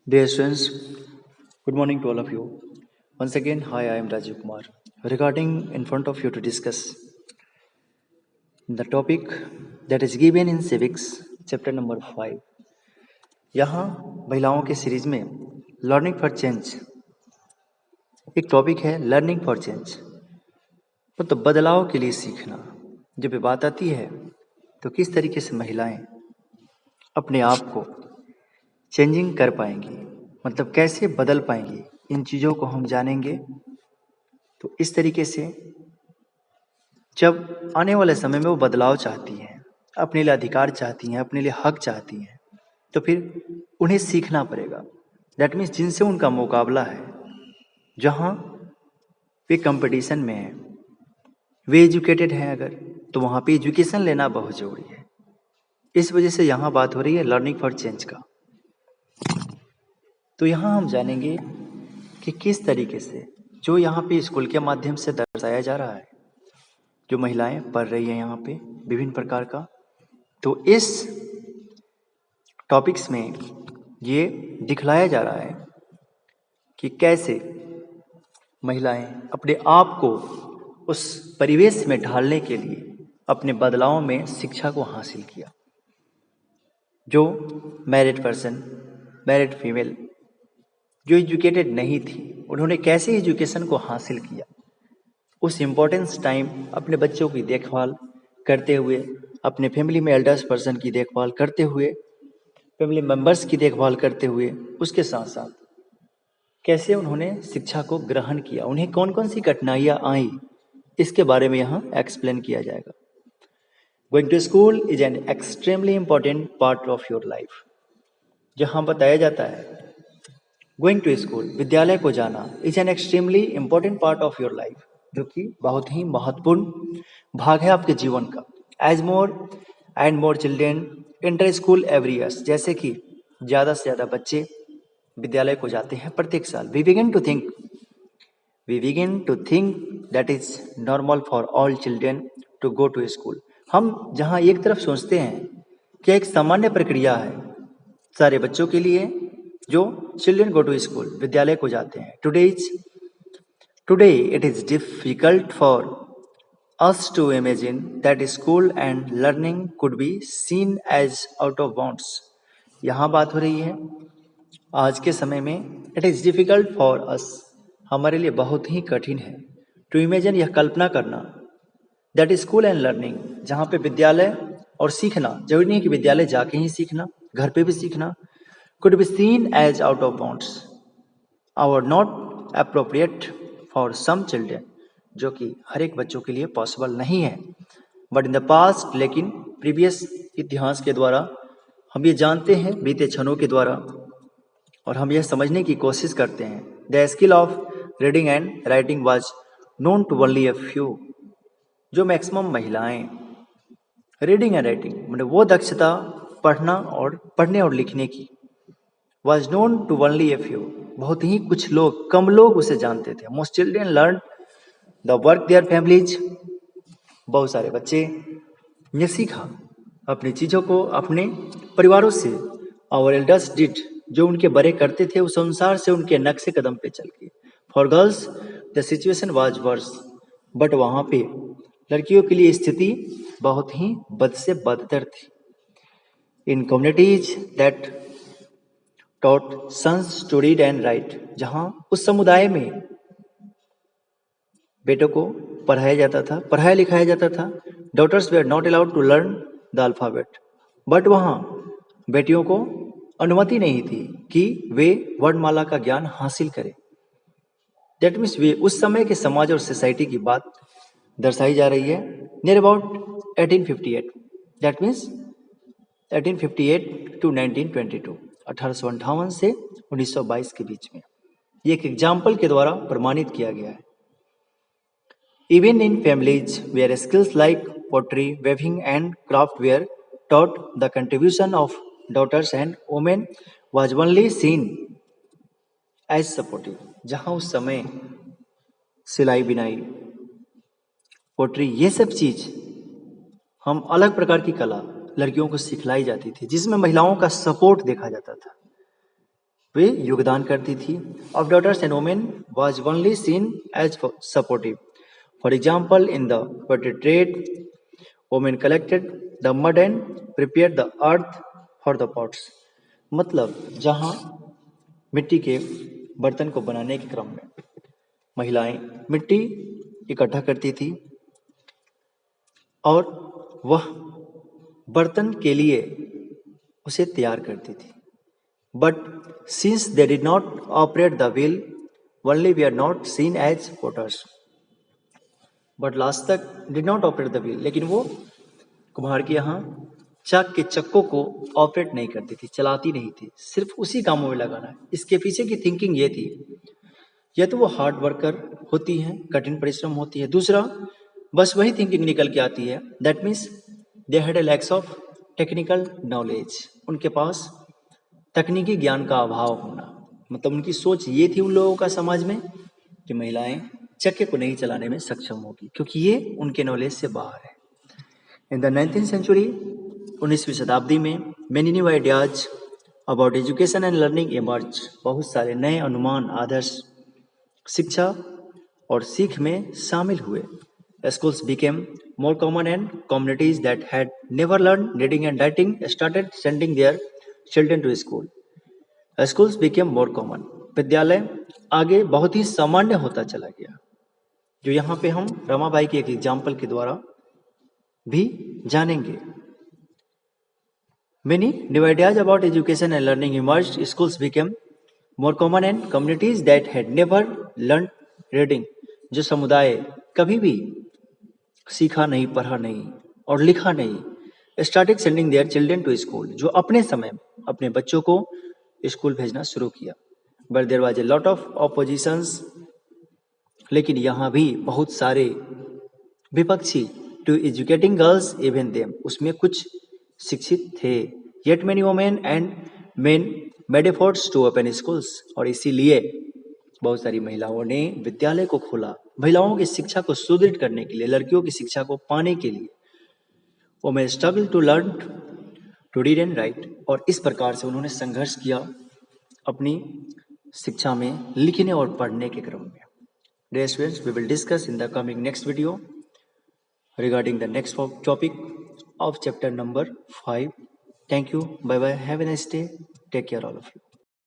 Dear students, good morning to all of you. Once again, hi, I am Rajiv Kumar. Regarding in front of you to discuss the topic that is given in civics, chapter number 5. यहाँ महिलाओं के series में learning for change एक topic है learning for change मतलब बदलाव के लिए सीखना। जब ये बात आती है तो किस तरीके से महिलाएं अपने आप को चेंजिंग कर पाएंगी, मतलब कैसे बदल पाएंगी, इन चीज़ों को हम जानेंगे। तो इस तरीके से जब आने वाले समय में वो बदलाव चाहती हैं, अपने लिए अधिकार चाहती हैं, अपने लिए हक चाहती हैं, तो फिर उन्हें सीखना पड़ेगा। दैट मीन्स जिनसे उनका मुकाबला है, जहाँ वे कंपटीशन में हैं, वे एजुकेटेड हैं अगर, तो वहाँ पे एजुकेशन लेना बहुत ज़रूरी है। इस वजह से यहाँ बात हो रही है लर्निंग फॉर चेंज का। तो यहाँ हम जानेंगे कि किस तरीके से जो यहाँ पे स्कूल के माध्यम से दर्शाया जा रहा है, जो महिलाएं पढ़ रही हैं यहाँ पे विभिन्न प्रकार का, तो इस टॉपिक्स में ये दिखलाया जा रहा है कि कैसे महिलाएं अपने आप को उस परिवेश में ढालने के लिए अपने बदलाव में शिक्षा को हासिल किया। जो मैरिड पर्सन, मैरिड फीमेल जो एजुकेटेड नहीं थी, उन्होंने कैसे एजुकेशन को हासिल किया, उस इम्पोर्टेंस टाइम अपने बच्चों की देखभाल करते हुए, अपने फैमिली में एल्डर्स पर्सन की देखभाल करते हुए, फैमिली मेंबर्स की देखभाल करते हुए, उसके साथ साथ कैसे उन्होंने शिक्षा को ग्रहण किया, उन्हें कौन कौन सी कठिनाइयाँ आई, इसके बारे में यहाँ एक्सप्लेन किया जाएगा। Going to school is an extremely important part of your life. जहाँ बताया जाता है गोइंग टू स्कूल, विद्यालय को जाना, is an extremely important part of your life, जो कि बहुत ही महत्वपूर्ण भाग है आपके जीवन का। As more and more children enter school every year, जैसे कि ज़्यादा से ज़्यादा बच्चे विद्यालय को जाते हैं प्रत्येक साल। We begin to think that is normal for all children to go to school. हम जहाँ एक तरफ सोचते हैं कि एक सामान्य प्रक्रिया है सारे बच्चों के लिए जो चिल्ड्रेन गो टू स्कूल, विद्यालय को जाते हैं। Today it is difficult for us to imagine that school and learning could be seen as out of bounds। यहाँ बात हो रही है आज के समय में, it is difficult for us, हमारे लिए बहुत ही कठिन है, टू इमेजिन, यह कल्पना करना, दैट स्कूल एंड लर्निंग, जहाँ पे विद्यालय और सीखना, जरूरी नहीं कि विद्यालय जाके ही सीखना, घर पे भी सीखना, could be seen as out of bounds or not appropriate for some children, जो कि हर एक बच्चों के लिए पॉसिबल नहीं है। बट इन द पास्ट, लेकिन प्रीवियस इतिहास के द्वारा हम ये जानते हैं, बीते क्षणों के द्वारा, और हम यह समझने की कोशिश करते हैं, the skill of reading and writing was known to only a few. जो मैक्सिमम महिलाएं रीडिंग एंड राइटिंग, मतलब वो दक्षता पढ़ने और लिखने की, was known to only a few, बहुत ही कुछ लोग, कम लोग उसे जानते थे। Most children learned the work their families, बहुत सारे बच्चे ने सीखा अपनी चीज़ों को अपने परिवारों से। Our elders did, जो उनके बड़े करते थे उस अनुसार से उनके नक्शे कदम पे चल के। For girls the situation was worse, but वहाँ पे लड़कियों के लिए स्थिति बहुत ही बद से बदतर थी। In communities that taught sons to read and write, जहाँ उस समुदाय में बेटों को पढ़ाया जाता था, पढ़ाया लिखाया जाता था। Daughters were not allowed to learn the alphabet, but वहाँ बेटियों को अनुमति नहीं थी कि वे वर्णमाला का ज्ञान हासिल करें। दैट मीन्स वे उस समय के समाज और सोसाइटी की बात दर्शाई जा रही है। Near about 1858, that means 1858 to 1922, 1858 से 1922 के बीच में। ये एक एग्जाम्पल के द्वारा प्रमाणित किया गया है। Even in families where skills like pottery, weaving and craft were taught, the contribution of daughters and women was only seen as supportive. जहाँ उस समय सिलाई बिनाई, पोट्री, ये सब चीज हम अलग प्रकार की कला लड़कियों को सिखलाई जाती थी, जिसमें महिलाओं का सपोर्ट देखा जाता था। वे योगदान करती थी. Of daughters and women was only seen as supportive. For example, in the pottery trade, women collected the mud and prepared the earth for the pots. मतलब जहाँ मिट्टी के बर्तन को बनाने के क्रम में महिलाएं मिट्टी इकट्ठा करती थी और वह बर्तन के लिए उसे तैयार करती थी. But since they did not operate the wheel, only we are not seen as potters. But last तक did not operate the wheel, लेकिन वो कुम्हार के यहाँ चाक के चक्कों को ऑपरेट नहीं करती थी, चलाती नहीं थी, सिर्फ उसी कामों में लगाना है. इसके पीछे की थिंकिंग ये थी, या तो वो हार्ड वर्कर होती हैं, कठिन परिश्रम होती है. दूसरा, बस वही थिंकिंग निकल के आती है, that means they had a lakhs of technical knowledge. उनके पास तकनीकी ज्ञान का अभाव होना. मतलब उनकी सोच ये थी उन लोगों का समाज में कि महिलाएं चक्के को नहीं चलाने में सक्षम होगी, क्योंकि ये उनके नॉलेज से बाहर है. इन द 19th century, 19वीं शताब्दी में many new ideas about education and learning emerge. बहुत सारे नए अनुमान, आदर्श शिक्षा और सीख में शामिल हुए. Schools became more common and communities that had never learned reading and writing started sending their children to school. Schools became more common. विद्यालय आगे बहुत ही सामान्य होता चला गया, जो यहाँ पे हम रमाबाई के एक एग्जाम्पल के द्वारा भी जानेंगे. Many new ideas about education and learning emerged. Schools became more common and communities that had never learned reading, जो समुदाय कभी भी सीखा नहीं, पढ़ा नहीं और लिखा नहीं, started sending their children to school, जो अपने समय में अपने बच्चों को स्कूल भेजना शुरू किया. But there was a lot of oppositions, लेकिन यहाँ भी बहुत सारे विपक्षी to educating girls even them, उसमें कुछ शिक्षित थे. Yet many women and men made efforts to open schools, और इसीलिए बहुत सारी महिलाओं ने विद्यालय को खोला. महिलाओं की शिक्षा को सुदृढ़ करने के लिए, लड़कियों की शिक्षा को पाने के लिए. Women struggle to learn to read and write, और इस प्रकार से उन्होंने संघर्ष किया अपनी शिक्षा में लिखने और पढ़ने के क्रम में. Dear students, we will discuss in the coming next video regarding the next topic of chapter number 5. Thank you. Bye bye. Have a nice day. Take care, all of you.